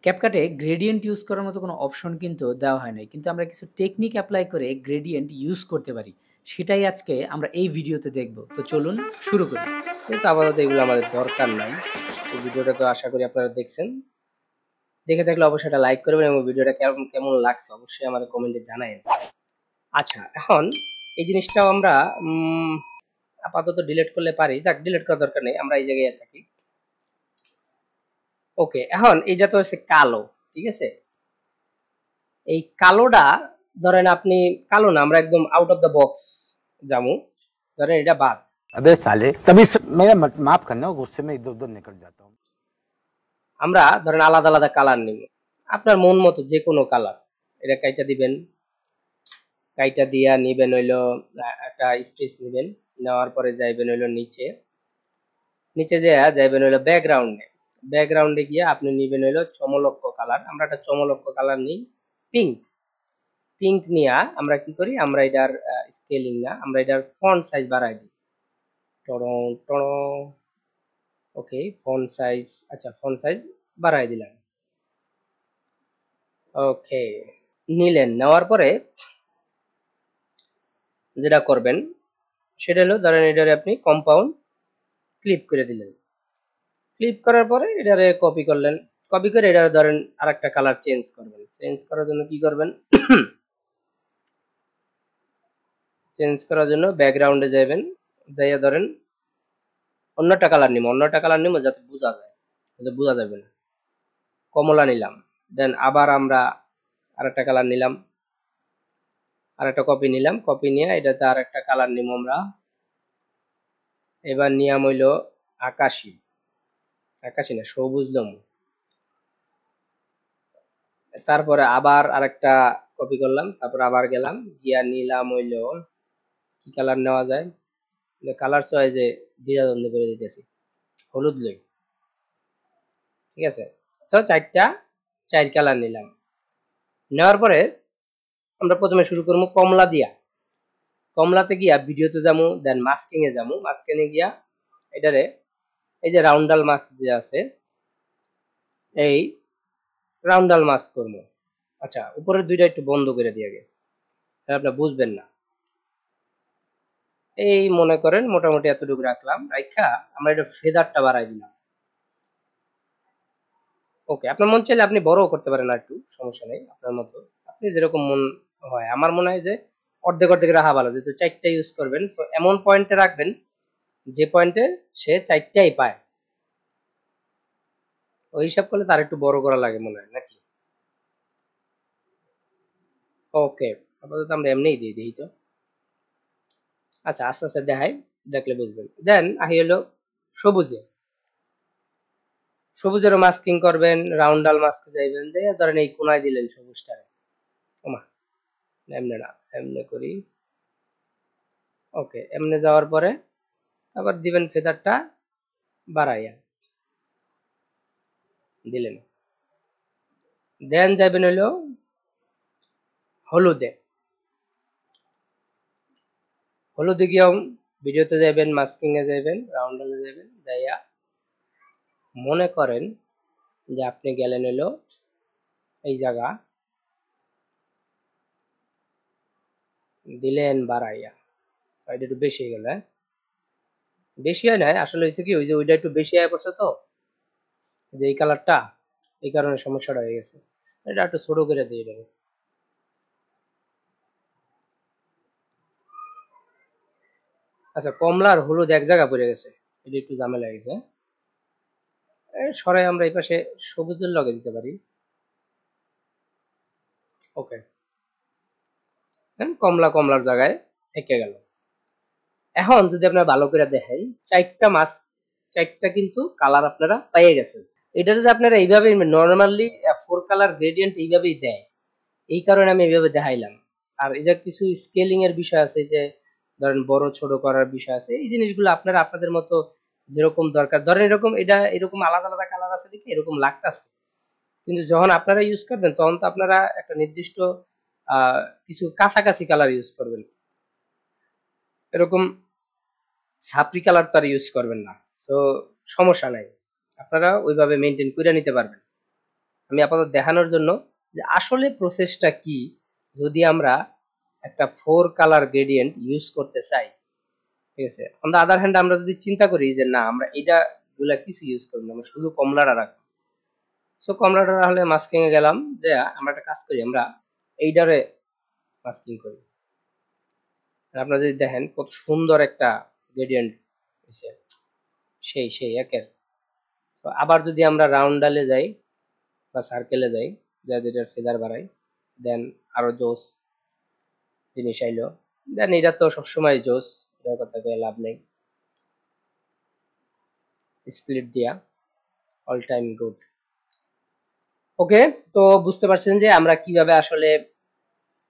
ক্যাপকাটে gradient use করার মতো কোনো অপশন কিন্তু দেওয়া হয় নাই। কিন্তু আমরা কিছু টেকনিক এপ্লাই করে গ্রেডিয়েন্ট ইউজ করতে পারি। সেটাই আজকে আমরা এই ভিডিওতে দেখব। তো চলুন শুরু করি। কিন্তু আপাতত এগুলো আমাদের দরকার নাই। তো ভিডিওটা তো আশা করি আপনারা দেখছেন। দেখে থাকলে অবশ্যই একটা লাইক করবেন এবং ভিডিওটা কেমন কেমন লাগছে অবশ্যই আমাদের কমেন্টে জানাবেন। আচ্ছা, এখন এই জিনিসটাও আমরা আপাতত ডিলিট করলে পারি। যাক, ডিলিট করার দরকার নেই, আমরা এই জায়গায় থাকি। ওকে, এখন এইটা তো হচ্ছে কালো, ঠিক আছে। এই কালোটা ধরেন আপনি কালো না, আমরা একদম আউট অফ দ্য বক্স যামু। ধরেন এটা বাদ। अबे साले तभी मेरा माफ करना, गुस्से में इधर उधर निकल जाता हूँ। আমরা ধরেন আলাদা আলাদা কালার নিব, আপনার মন মতো যে কোনো কালার। এটা কাইটা দিবেন, কাইটা দিয়া নিবেন হইলো একটা স্পেস নিবেন, নেওয়ার পরে যাইবেন হইলো নিচে, নিচে যে যাইবেন হইলো ব্যাকগ্রাউন্ডে। ব্যাকগ্রাউন্ডে গিয়ে আপনি নিবেন হইলো চমলক্ষ কালার। আমরা একটা চমলক্ষ কালার নিই, পিঙ্ক। পিঙ্ক নিয়া আমরা কি করি, আমরা এটার স্কেলিং না, আমরা এটার ফন্ট সাইজ বাড়াই দিই। টড়ং টড়ং। ওকে, ফন্ট সাইজ, আচ্ছা ফন্ট সাইজ বাড়াই দিলাম। ওকে, নিলেন, নেওয়ার পরে যেটা করবেন সেটা হলো ধরেন এটারে আপনি কম্পাউন্ড ক্লিপ করে দিলেন। ক্লিপ করার পরে এটারে কপি করলেন, কপি করে এটা ধরেন আরেকটা কালার চেঞ্জ করবেন। চেঞ্জ করার জন্য কি করবেন, চেঞ্জ করার জন্য ব্যাকগ্রাউন্ডে যাবেন, যাইয়া ধরেন অন্যটা কালার নিব, অন্যটা কালার নিব যাতে বোঝা যায়, যাতে বোঝা যাবে না। কমলা নিলাম, দেন আবার আমরা আরেকটা কালার নিলাম, আরেকটা কপি নিলাম, কপি নিয়ে এটাতে আরেকটা কালার নিব আমরা। এবার নিয়ম হইল আকাশী, আকাশী না সবুজ লম। তারপরে আবার আরেকটা কপি করলাম, তারপর আবার গেলাম গিয়া নিলাম হইল কি কালার নেওয়া যায়, কালার চয়েসে দ্বিধাদ্বন্দ্ব করে দিতেছি, হলুদ লই, ঠিক আছে। তো চার কালার নিলাম। নেওয়ার পরে আমরা প্রথমে শুরু করবো কমলা দিয়া। কমলাতে গিয়া ভিডিওতে যাবো, দেন মাস্কিং এ যাবো, মাস্কিং এ গিয়া এটারে এই যে রাউন্ডাল মাস্ক যে আছে, এই রাউন্ডাল মাস্ক করবো। আচ্ছা, উপরের দুইটা একটু বন্ধ করে দিয়ে আগে, আপনি বুঝবেন না। এই মনে করেন মোটামুটি এতটুকু রাখলাম, রাখা আমরা এটা ফেদারটা বাড়াই দিলাম। ওকে, আপনার মন চাইলে আপনি বড়ও করতে পারেন, আর একটু সমস্যা নেই, আপনার মতো আপনি যেরকম মন হয়। আমার মনে হয় যে অর্ধেক অর্ধেক রাখা ভালো, যেহেতু চারটা ইউজ করবেন, সো এমন পয়েন্টে রাখবেন যে পয়েন্টে সে চারটাই পায়। ওই হিসাব করলে তার একটু বড় করা লাগে মনে হয় নাকি। ওকে, আপাতত আমরা এমনিই দিয়ে দিই তো। আচ্ছা, আস্তে আস্তে দেখাই, দেখলে বুঝবেন। দেন আহি হলো সবুজে, সবুজেরও মাস্কিং করবেন, রাউন্ডাল মাস্কে যাইবেন, যে ধরেন এই কোনায় দিলেন সবুজটারে, ওমা এমনে না, এমনে করি। ওকে, এমনে যাওয়ার পরে আবার দিবেন ফেদারটা বাড়াইয়া দিলেন। দেন যাবেন হলো হলুদে, হলুদে গিয়েও ভিডিওতে যাবেন, মাস্কিং এ যাবেন, রাউন্ডালে যাবেন, যাইয়া মনে করেন যে আপনি গেলেন হলো এই জায়গা, দিলেন বাড়াইয়া। এটা একটু বেশি হয়ে গেল, হ্যাঁ বেশি হয় না, আসলে হয়েছে কি ওই যে ওইটা একটু বেশি হয়ে পড়ছে তো, যে এই কালারটা, এই কারণে সমস্যাটা হয়ে গেছে। এটা একটু ছোট করে দিয়ে দেবো। আচ্ছা, কমলা আর হলুদ এক জায়গা পড়ে গেছে, এটা একটু ঝামেলা হয়ে গেছে। সরাই আমরা এই পাশে সবুজের লগে দিতে পারি। ওকে, কমলা কমলার জায়গায় থেকে গেল। এখন যদি আপনারা ভালো করে দেখেন, চারটা মাছ, চারটা কিন্তু কালার আপনারা পেয়ে গেছেন। এটা যে আপনারা এইভাবে নর্মালি ফোর কালার গ্রেডিয়েন্ট এইভাবেই দেয়, এই কারণে আমি এইভাবে দেখাইলাম। আর এই যে কিছু স্কেলিং এর বিষয় আছে, যে ধরেন বড় ছোট করার বিষয় আছে, এই জিনিসগুলো আপনারা আপনাদের মতো যেরকম দরকার, ধরেন এরকম এটা এরকম আলাদা আলাদা কালার আছে দেখে এরকম লাগতেছে, কিন্তু যখন আপনারা ইউজ করবেন তখন তো আপনারা একটা নির্দিষ্ট কিছু কাছাকাছি কালার ইউজ করবেন, এরকম সাপরি কালার তো আর ইউজ করবেন না। সো সমস্যা নাই, আপনারা ওইভাবে মেনটেন করে নিতে পারবেন। আমি আপাতত দেখানোর জন্য যে আসলে প্রসেসটা কি যদি আমরা একটা 4 কালার গ্রেডিয়েন্ট ইউজ করতে চাই। ঠিক আছে, অন দ্য আদার হ্যান্ড আমরা যদি চিন্তা করি যে না আমরা এটা গুলা কিছু ইউজ করব না, আমরা শুধু কমলাটা রাখবো। সো কমলাটা হলে মাস্কিং এ গেলাম, যে আমরা একটা কাজ করি, আমরা এইটারে মাস্কিং করি। আপনারা যদি দেখেন কত সুন্দর একটা গ্রেডিয়েন্ট হইছে, সেই একের। তো আবার যদি আমরা রাউন্ড ডালে যাই বা সার্কেলে যাই, যা যেটার ফেদার বাড়াই, দেন আরো জোস জিনিস আইলো, দেন এটা তো সবসময় জোস, এটার কথা কয়ে লাভ নেই। স্প্লিট দিয়া অল টাইম গুড। ওকে, তো বুঝতে পারছেন যে আমরা কিভাবে আসলে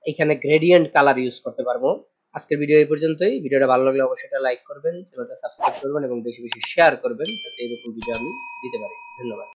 এখানে গ্রেডিয়েন্ট কালার ইউজ করতে পারবো। আজকের ভিডিও এই পর্যন্তই। ভিডিওটা ভালো লাগলে অবশ্যই এটা লাইক করবেন, চ্যানেলটা সাবস্ক্রাইব করবেন এবং বেশি বেশি শেয়ার করবেন যাতে এরকম ভিডিও আমি দিতে পারি। ধন্যবাদ।